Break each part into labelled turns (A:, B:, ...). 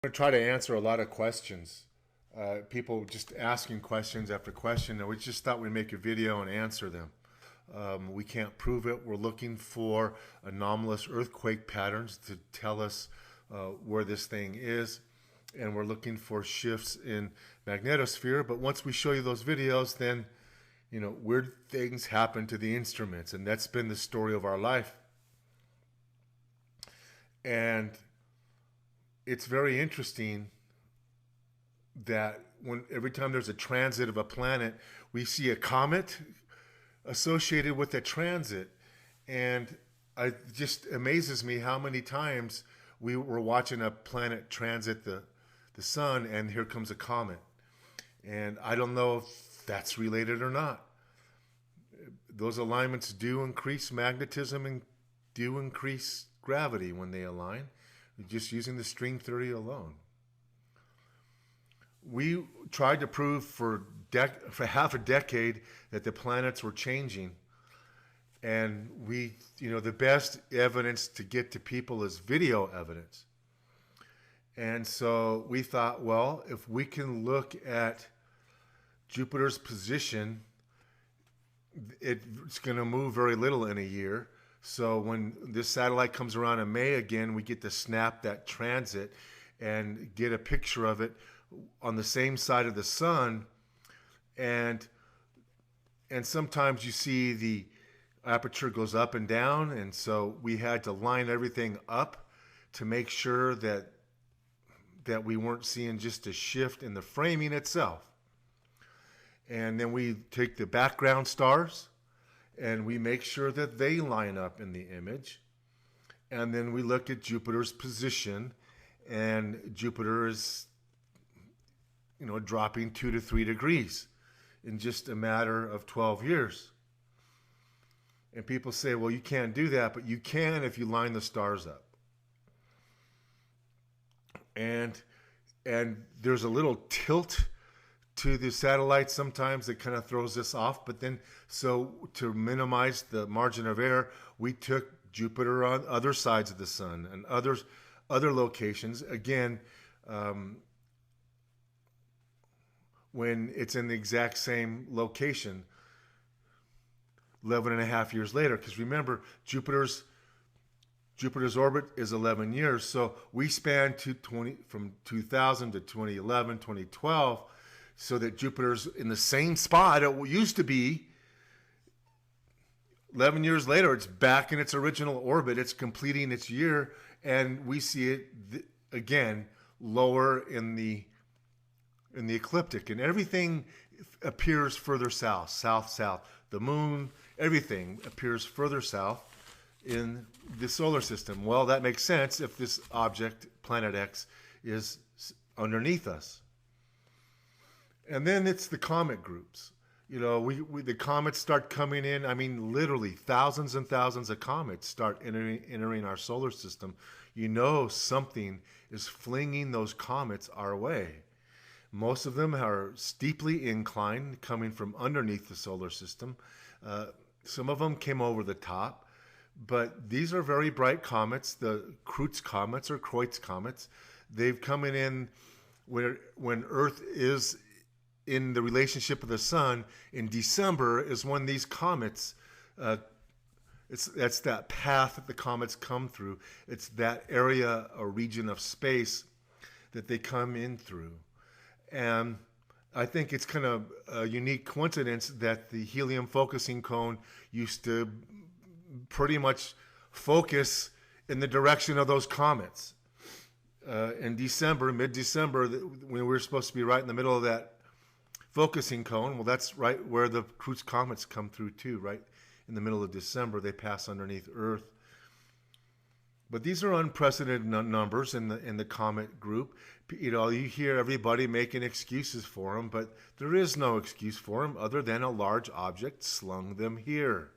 A: I'm going to try to answer a lot of questions. People just asking questions after question, and we just thought we'd make a video and answer them. We can't prove it. We're looking for anomalous earthquake patterns to tell us where this thing is, and we're looking for shifts in magnetosphere. But once we show you those videos, then weird things happen to the instruments, and that's been the story of our life. And it's very interesting that every time there's a transit of a planet, we see a comet associated with a transit. And it just amazes me how many times we were watching a planet transit the sun, and here comes a comet. And I don't know if that's related or not. Those alignments do increase magnetism and do increase gravity when they align, just using the string theory alone. We tried to prove for half a decade that the planets were changing, and the best evidence to get to people is video evidence. And so we thought, well, if we can look at Jupiter's position, it's going to move very little in a year. So when this satellite comes around in May again, we get to snap that transit and get a picture of it on the same side of the sun. And sometimes you see the aperture goes up and down. And so we had to line everything up to make sure that we weren't seeing just a shift in the framing itself. And then we take the background stars and we make sure that they line up in the image. And then we look at Jupiter's position, and Jupiter is, dropping 2 to 3 degrees in just a matter of 12 years. And people say, well, you can't do that, but you can if you line the stars up. And there's a little tilt to the satellite sometimes that kind of throws us off. But then, so to minimize the margin of error, we took Jupiter on other sides of the sun and other locations. Again, when it's in the exact same location 11 and a half years later. Because remember, Jupiter's orbit is 11 years. So we span from 2000 to 2011, 2012, so that Jupiter's in the same spot it used to be. 11 years later, it's back in its original orbit. It's completing its year, and we see it again lower in the ecliptic, and everything appears further south, south. The moon, everything appears further south in the solar system. Well, that makes sense if this object, Planet X, is underneath us. And then it's the comet groups. The comets start coming in. I mean, literally thousands and thousands of comets start entering our solar system. Something is flinging those comets our way. Most of them are steeply inclined, coming from underneath the solar system. Some of them came over the top. But these are very bright comets, the Kreutz comets or Kreutz comets. They've come in when Earth is in the relationship of the sun. In December is when these comets, that's that path that the comets come through. It's that area or region of space that they come in through. And I think it's kind of a unique coincidence that the helium focusing cone used to pretty much focus in the direction of those comets. In December, mid-December, when we were supposed to be right in the middle of that focusing cone, well, that's right where the Kreutz comets come through too, right in the middle of December. They pass underneath Earth. But these are unprecedented numbers in the comet group. You hear everybody making excuses for them, but there is no excuse for them other than a large object slung them here.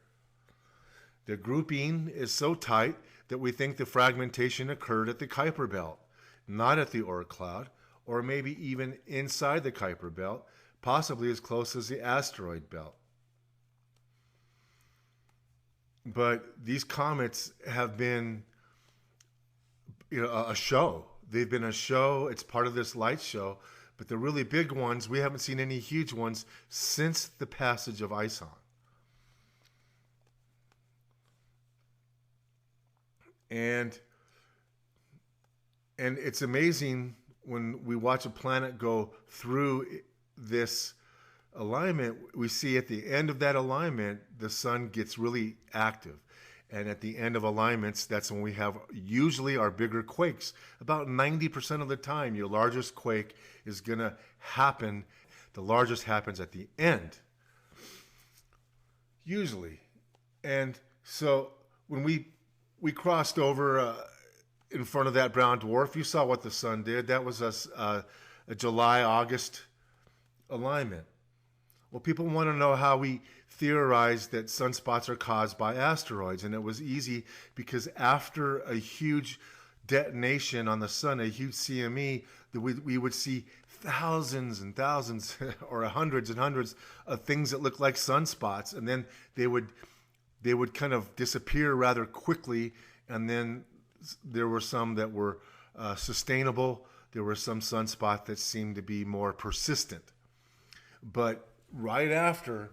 A: The grouping is so tight that we think the fragmentation occurred at the Kuiper belt, not at the Oort cloud, or maybe even inside the Kuiper belt, possibly as close as the asteroid belt. But these comets have been a show. they've been a show. It's part of this light show. But the really big ones, we haven't seen any huge ones since the passage of Ison. And it's amazing when we watch a planet go through this alignment, we see at the end of that alignment, the sun gets really active. And at the end of alignments, that's when we have usually our bigger quakes. About 90% of the time, your largest quake is going to happen. The largest happens at the end, usually. And so when we crossed over in front of that brown dwarf, you saw what the sun did. That was a July-August alignment. Well, people want to know how we theorized that sunspots are caused by asteroids. And it was easy because after a huge detonation on the sun, a huge CME, that we would see thousands and thousands or hundreds and hundreds of things that looked like sunspots. And then they would kind of disappear rather quickly. And then there were some that were sustainable. There were some sunspots that seemed to be more persistent. But right after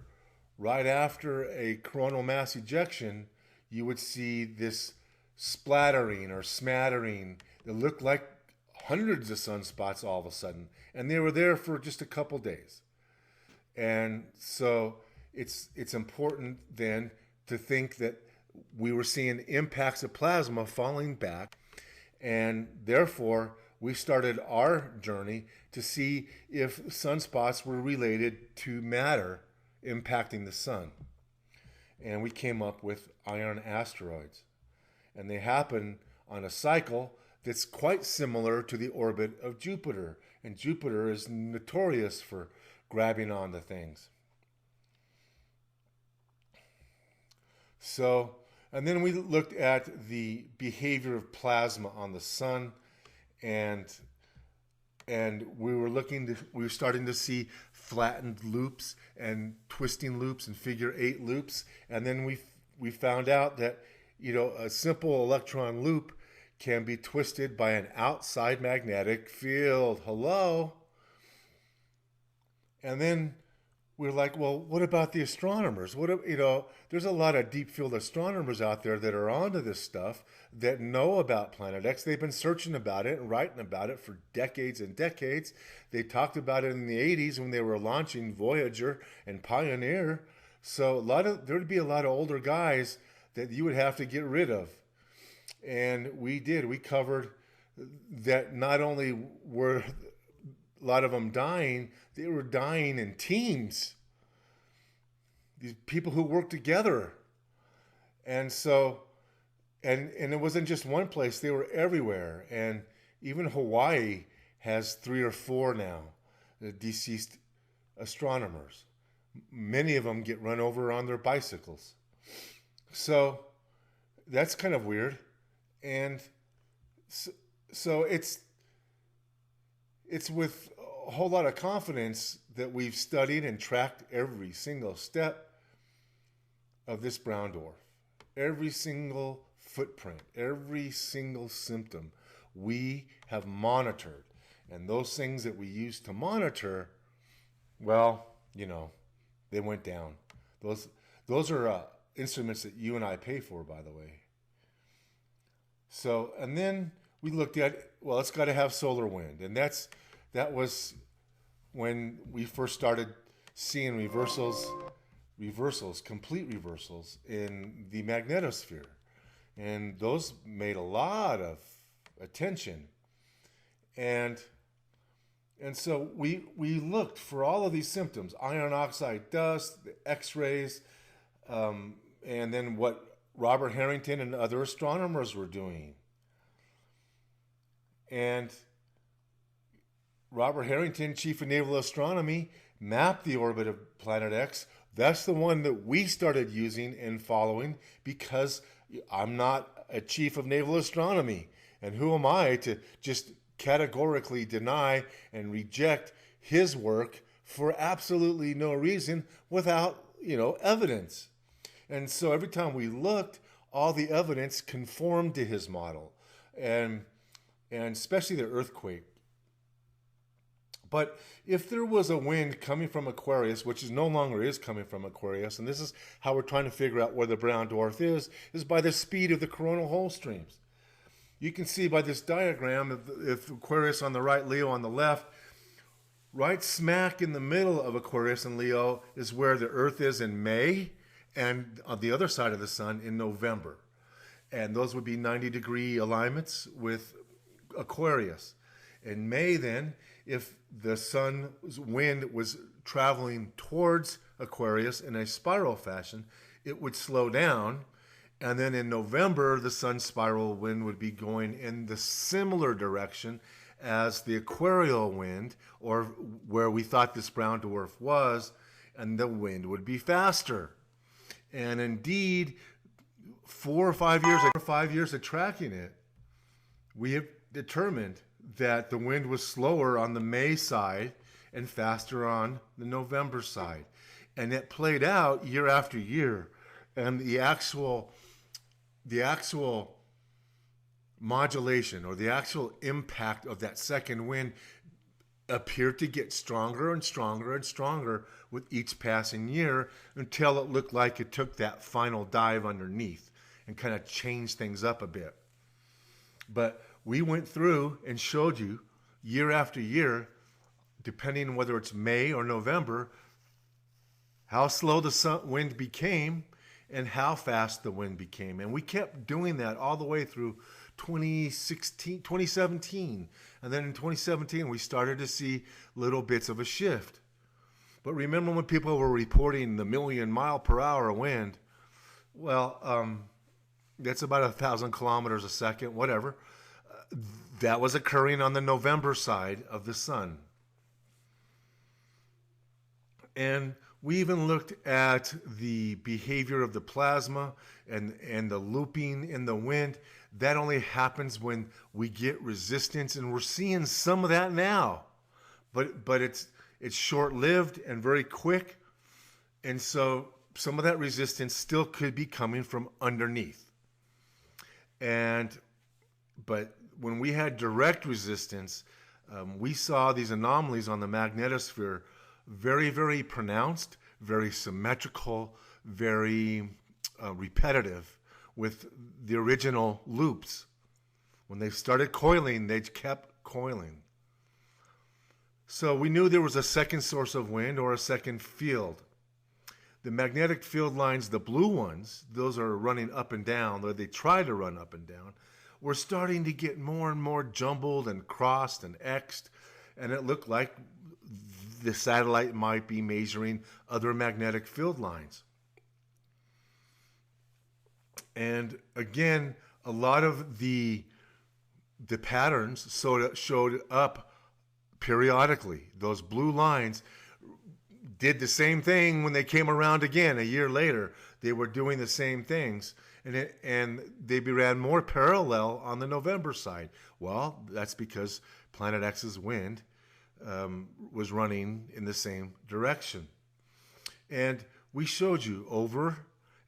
A: a coronal mass ejection, you would see this splattering or smattering that looked like hundreds of sunspots all of a sudden. And they were there for just a couple days. And so it's important then to think that we were seeing impacts of plasma falling back, and therefore we started our journey to see if sunspots were related to matter impacting the sun. And we came up with iron asteroids. And they happen on a cycle that's quite similar to the orbit of Jupiter. And Jupiter is notorious for grabbing onto things. So, and then we looked at the behavior of plasma on the sun, and we were starting to see flattened loops and twisting loops and figure 8 loops. And then we found out that, a simple electron loop can be twisted by an outside magnetic field. Hello? And then we're like, well, what about the astronomers? There's a lot of deep field astronomers out there that are onto this stuff, that know about Planet X. They've been searching about it and writing about it for decades and decades. They talked about it in the 80s when they were launching Voyager and Pioneer. So there'd be a lot of older guys that you would have to get rid of. And we did. We covered that not only were a lot of them dying, they were dying in teams. These people who work together. And so, and it wasn't just one place, they were everywhere. And even Hawaii has 3 or 4 now, the deceased astronomers. Many of them get run over on their bicycles. So that's kind of weird. And so it's with a whole lot of confidence that we've studied and tracked every single step of this brown dwarf. Every single footprint, every single symptom we have monitored. And those things that we use to monitor, well, they went down. Those are instruments that you and I pay for, by the way. So, and then we looked at, well, it's got to have solar wind. And that was when we first started seeing reversals, complete reversals in the magnetosphere. And those made a lot of attention. And so we looked for all of these symptoms, iron oxide dust, the X-rays, and then what Robert Harrington and other astronomers were doing. And Robert Harrington, chief of naval astronomy, mapped the orbit of Planet X. That's the one that we started using and following, because I'm not a chief of naval astronomy. And who am I to just categorically deny and reject his work for absolutely no reason without, evidence? And so every time we looked, all the evidence conformed to his model. And and especially the earthquake. But if there was a wind coming from Aquarius, which is no longer is coming from Aquarius, and this is how we're trying to figure out where the brown dwarf is by the speed of the coronal hole streams. You can see by this diagram, if Aquarius on the right, Leo on the left, right smack in the middle of Aquarius and Leo is where the Earth is in May, and on the other side of the sun in November. And those would be 90-degree alignments with Aquarius. In May, then, if the sun's wind was traveling towards Aquarius in a spiral fashion, it would slow down. And then in November, the sun's spiral wind would be going in the similar direction as the equatorial wind, or where we thought this brown dwarf was, and the wind would be faster. And indeed, 4 or 5 years of tracking it, we have determined that the wind was slower on the May side and faster on the November side. And it played out year after year. And the actual modulation, or the actual impact of that second wind, appeared to get stronger and stronger and stronger with each passing year, until it looked like it took that final dive underneath and kind of changed things up a bit. But we went through and showed you year after year, depending on whether it's May or November, how slow the wind became and how fast the wind became. And we kept doing that all the way through 2017. And then in 2017, we started to see little bits of a shift. But remember when people were reporting the 1,000,000-mile-per-hour wind? Well, that's about 1,000 kilometers a second, whatever. That was occurring on the November side of the sun. And we even looked at the behavior of the plasma and the looping in the wind. That only happens when we get resistance, and we're seeing some of that now. But it's short-lived and very quick. And so some of that resistance still could be coming from underneath. But when we had direct resistance, we saw these anomalies on the magnetosphere very, very pronounced, very symmetrical, very repetitive with the original loops. When they started coiling, they kept coiling. So we knew there was a second source of wind, or a second field. The magnetic field lines, the blue ones, those are running up and down, or they try to run up and down, were starting to get more and more jumbled and crossed and X'd, and it looked like the satellite might be measuring other magnetic field lines. And again, a lot of the patterns showed up periodically. Those blue lines did the same thing when they came around again a year later. They were doing the same things, and they ran more parallel on the November side. Well, that's because Planet X's wind was running in the same direction. And we showed you over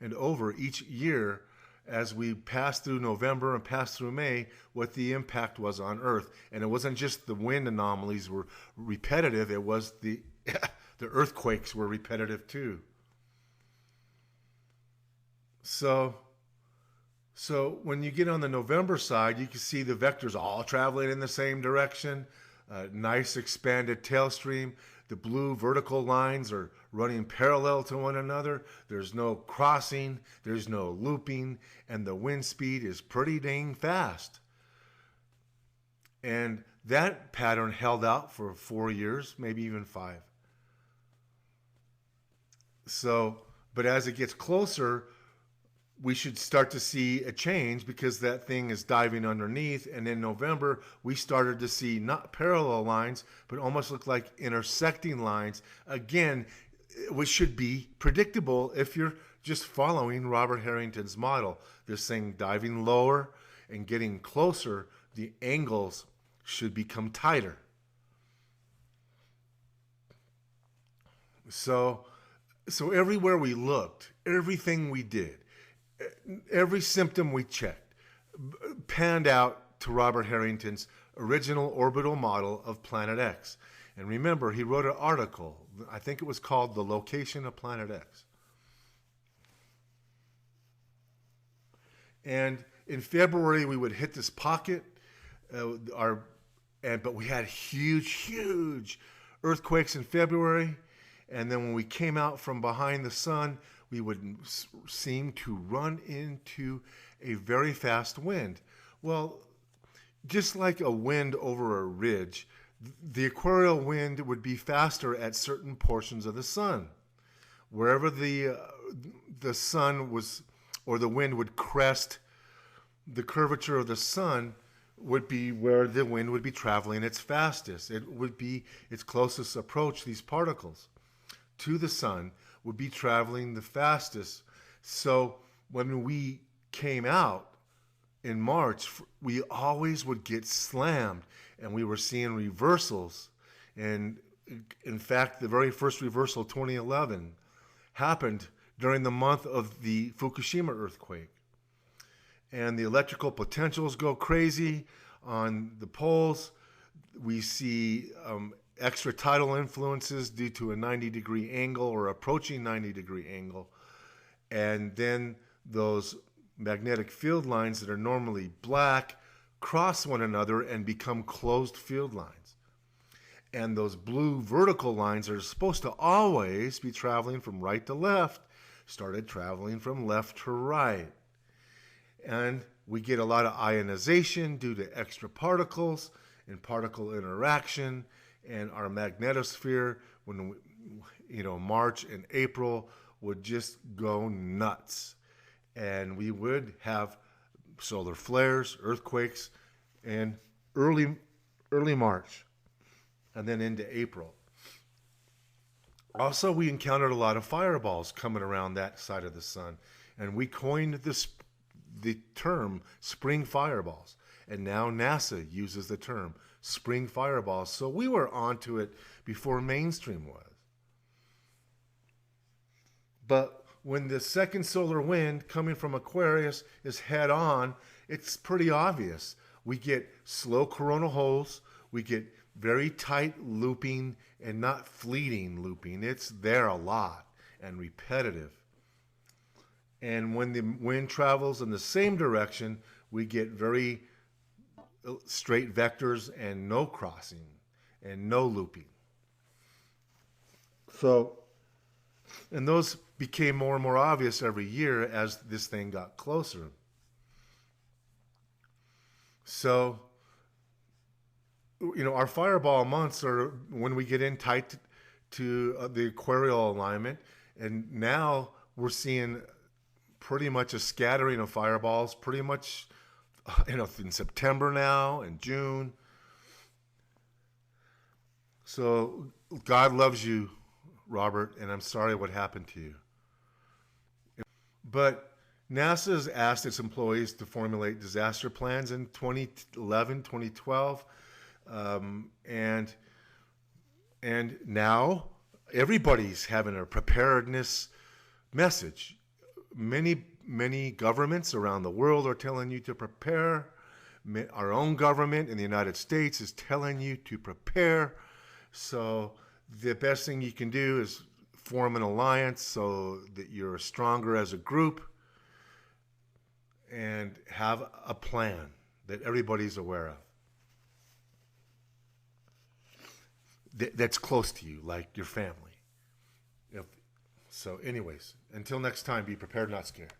A: and over each year, as we passed through November and passed through May, what the impact was on Earth. And it wasn't just the wind anomalies were repetitive, it was the earthquakes were repetitive too. So when you get on the November side, you can see the vectors all traveling in the same direction. Nice expanded tailstream. The blue vertical lines are running parallel to one another. There's no crossing, there's no looping, and the wind speed is pretty dang fast. And that pattern held out for 4 years, maybe even 5. But as it gets closer, we should start to see a change, because that thing is diving underneath. And in November, we started to see not parallel lines, but almost look like intersecting lines. Again, which should be predictable if you're just following Robert Harrington's model. This thing diving lower and getting closer, the angles should become tighter. So everywhere we looked, everything we did, every symptom we checked panned out to Robert Harrington's original orbital model of Planet X. And remember, he wrote an article, I think it was called The Location of Planet X. And in February, we would hit this pocket, but we had huge earthquakes in February. And then when we came out from behind the sun, we would seem to run into a very fast wind. Well, just like a wind over a ridge, the equatorial wind would be faster at certain portions of the sun. Wherever the sun was, or the wind would crest the curvature of the sun, would be where the wind would be traveling its fastest. It would be its closest approach. These particles to the sun would be traveling the fastest. So when we came out in March, we always would get slammed, and we were seeing reversals. And in fact, the very first reversal, 2011, happened during the month of the Fukushima earthquake. And the electrical potentials go crazy on the poles. We see extra tidal influences due to a 90-degree angle or approaching 90-degree angle. And then those magnetic field lines that are normally black cross one another and become closed field lines. And those blue vertical lines that are supposed to always be traveling from right to left started traveling from left to right. And we get a lot of ionization due to extra particles and particle interaction, and our magnetosphere, when March and April, would just go nuts. And we would have solar flares, earthquakes, in early March, and then into April. Also, we encountered a lot of fireballs coming around that side of the sun, and we coined the term spring fireballs. And now NASA uses the term spring fireballs. So we were onto it before mainstream was. But when the second solar wind coming from Aquarius is head on, it's pretty obvious. We get slow coronal holes, we get very tight looping and not fleeting looping. It's there a lot and repetitive. And when the wind travels in the same direction, we get very straight vectors and no crossing and no looping. So, and those became more and more obvious every year as this thing got closer. So, our fireball months are when we get in tight to the equatorial alignment, and now we're seeing pretty much a scattering of fireballs, pretty much in September now and June. So God loves you, Robert, and I'm sorry what happened to you. But NASA has asked its employees to formulate disaster plans in 2011, 2012, and now everybody's having a preparedness message. Many governments around the world are telling you to prepare. Our own government in the United States is telling you to prepare. So the best thing you can do is form an alliance so that you're stronger as a group and have a plan that everybody's aware of. That's close to you, like your family. So anyways, until next time, be prepared, not scared.